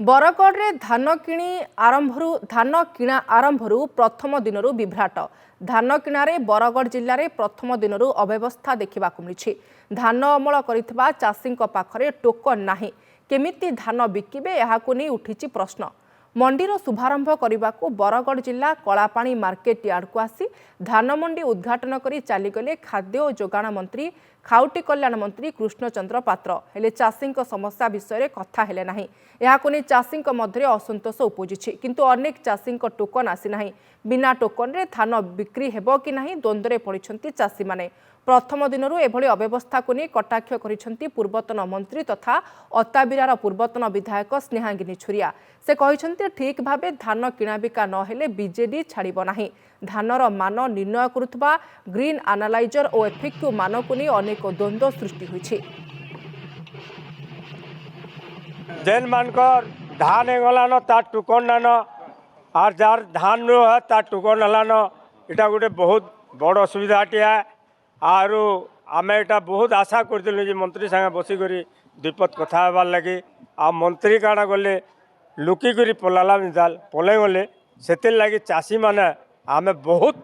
बरगढ़ धान किणा आरंभरू प्रथम दिन विभ्राट धान किणारे बरगढ़ जिले में प्रथम दिन अव्यवस्था देखा मिली। धान अमल कर चाषी पाखरे टोकन नाही, केमिति धान बिकिबे याकु नहीं उठी प्रश्न। मंडीर शुभारंभ करने को बरगढ़ जिला कलापाणी मार्केट यार्ड को आसी धान मंडी उद्घाटन कर चलीगले खाद्य और जोगाण मंत्री खाउटी कल्याण मंत्री कृष्णचंद्र पात्र। हेले चाषी समस्या विषय कथा हेले नाही, याकु नहीं चाषी मध्य असंतोष उपजी किंतु अनेक चाषी टोकन आसी नाही। बिना टोकन रे धान बिक्री हेबो कि नाही द्वंद्वे पड़िछंती चाषी माने। प्रथम दिन एभली अव्यवस्था को नहीं कटाक्ष करिसेंती पूर्वतन मंत्री तथा अताबिरार पूर्वतन विधायक स्नेहांगिनी छुरिया। से कहिसेंती ठीक भावे धान किणाबिका नहेले बीजेडी छाड़िब नाही। धानर मान निर्णय करुवा ग्रीन एनालाइजर और एफएक्यू मान को नहीं अनेक द्वंद्व सृष्टि होइछि। जेन मानकर धान गलान तार टुकन नान आर जार धान नो है तार टुकन हलान इटा गोटे बहुत बड़ असुविधा है। आरु आम एटा बहुत आशा करथिलु जे मंत्री संगे बसिकरी विपद कथा हेबार लगे आ मंत्री काଣା गले लुकिकरी पलाला मिसाल पलै गले सेतिर लगी चाषी माने आमे बहुत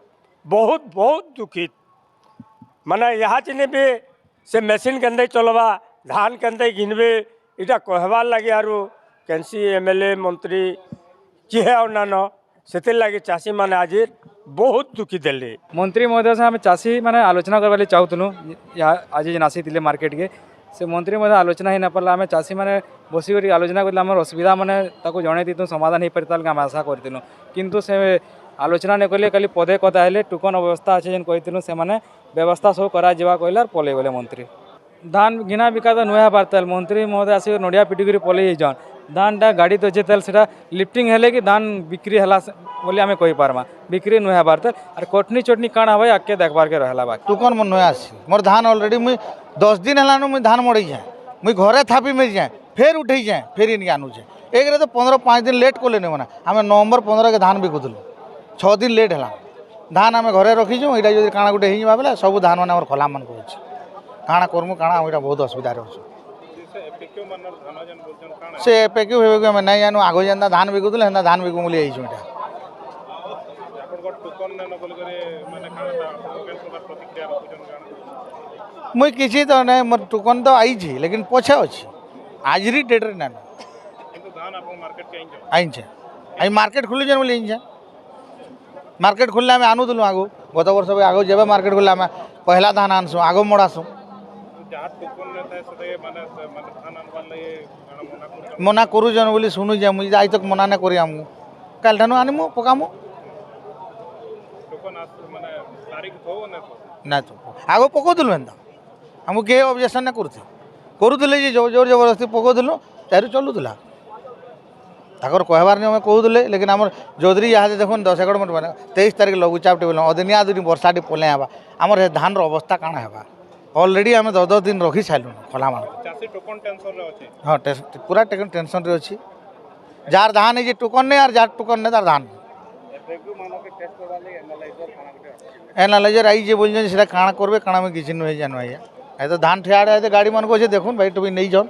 बहुत बहुत दुखित। माने यहाँ चिने भी से मेसीन केंदे चलवा धान केंदे घिनबे इटा कहबार लगे आरु कैंसी एमएलए मंत्री किए अन्नान सेतिर लगी चाषी माने आज बहुत दुखी देले। मंत्री महोदय से आम चाषी मैंने आलोचना करवा चाहूँ आज जेन आसी मार्केट के से मंत्री महोदय आलोचना ही ना पाला। आम चाषी मैंने बसिक आलोचना कर असुविधा मैंने जन दी समाधान हो पार आम आशा करूँ किंतु से आलोचना नहीं कले खाली पदे कथा है टोकन अव्यवस्था अच्छे जेन कहूँ से व्यवस्था सब करा पहले पलि गले मंत्री। धान घिना बिका तो नुआ बार्ताल मंत्री महोदय आसिक नड़िया पिटिक पलि जान धानटा गाड़ी तो अच्छे से लिफ्टिंग हेले कि धान बिक्री है बोली आम कहीपरमा बिक्री नुआ बार्ताल और कटनी चटनी काଣା भाई आगे देखबार के रहा बाकी टोकन मन नुआ आसी मोर धान ऑलरेडी मुई 10 दिन है मुई धान मड़ी जाए मुई घरे थापी मिल जाए फिर उठे जाए फिर इनके आनुचे एक तो 15-5 दिन लेट कले नहीं मना आम नवंबर 15 के धान बिकुलु 6 दिन लेट है धान आम घरे रखीचु यहाँ जो काଣା गोटे हो बोले सब धान मैंने खला मन को काଣା करमु काଣା यहाँ बहुत असुविधा अच्छे से एपेक्यू हेबे आम नहीं जानू आग जेन्ता धान बिकुले हेन्ता धान बिकू बोली आईचु यहाँ मुई किसी तो नहीं मोर टोकन तो आई लेकिन पछे अच्छी आज डेट रे ना आई मार्केट खुली जान बोली मार्केट खुलने आम आनुलु आगु गत वर्ष आग जब मार्केट खुले आम पहला धान आनसु आग मड़ासु मना करूजन बोली शुणु जे मुझे आज तक मना ना करी आमको कल ठानु आनमु पकामु ना तो आग पकाउलु एंता आमको किए ऑब्जेक्शन ना करुले जो जोर जबरदस्ती पकाउलु तार चलुला ताकर कहबार नहीं हमें कहूले लेकिन आम जोधरी यहाँ देखो 10 एकड़ मत 23 तारीख लघुचाप टे बोल अदिनिया दुनी वर्षा टी पले आवा आमर धान अवस्था काଣା है ऑलरेडी आम 10 दिन रखी सारू खला मान हाँ पूरा टेंशन रे अच्छी जार धान है टोकन नहीं जार टोकन नहीं तार धान एनालाइजर आई बोल काଣା करबे काଣା में किसी नुहे जानु आइया तो धान ठेड़ा है गाड़ी मन को देखुन भाई टोपी नहीं जान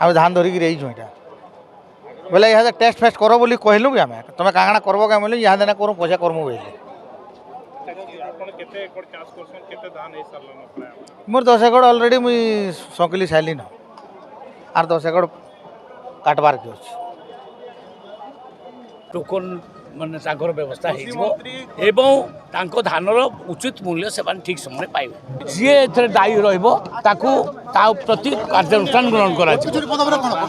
आम धान धरिक रहीचु यहाँ बोले यहाँ टेस्ट फेस्ट करो बोली कहलु भी आम तुम काଣା करब क्या बोले यहाँ देना करूँ पछे करमु बोले मोर 10 एकड़ ऑलरेडी मुई सकली साइली न आर 10 एकड़ काटबार के अच्छे टोकन मान व्यवस्था एवं धानर उचित मूल्य से ठीक समय पाइबे जी ए दायी प्रति कार्यानुष्ठान ग्रहण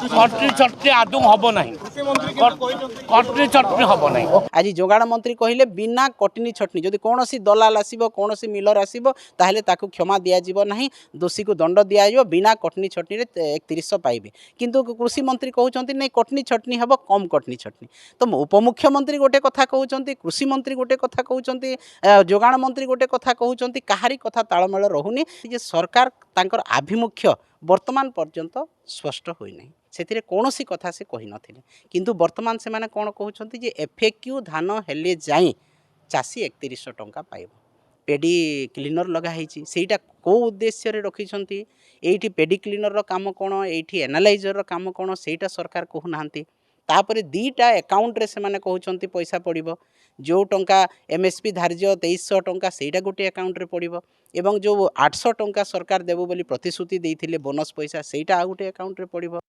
कटनी चटनी आदौ हम ना कटनी चटनी हम ना। आज जोगाण मंत्री कहले बिना कटनी छटनी जदि कौन दलाल आसब कौन मिलर आसब ताहले ताकू क्षमा दिज्व ना दोषी को दंड दिज्व बिना कटनी छटनी 3100 पाइबे किंतु कृषि मंत्री कहते नहीं कटनी छटनी हम कम कटनी छटनी तो उपमुख्यमंत्री गोटे कथा कहते कृषि मंत्री गोटे कथा कहते जोगाण मंत्री गोटे कथा कहते कहारी कथा तालमेल रहुनी जे सरकार तांकर आभिमुख्य वर्तमान पर्यंत स्पष्ट होइनाही से कौन सी कथा से कही नथिले किंतु वर्तमान से माने कौन कहउछंती जे एफएक्यू धान हेले जाई चासी 3100 टंका पाइब पेडी क्लीनर लगा होती सेटा कौ उद्देश्य रखी एठी पेडी क्लीनर काम कौन एठी एनालाइजर काम कौन सेटा सरकार कहूना तापर दीटा एकाउंट रे से माने कहउछंती पैसा पड़िबो जो टंका एमएसपी धार्य 2300 टंका सेटा गोटे अकाउंट रे पड़िबो एवं जो 800 टंका सरकार देबो बोली प्रतिश्रुति देइथिले बोनस पैसा सेटा आ गोटे अकाउंट रे पड़िबो।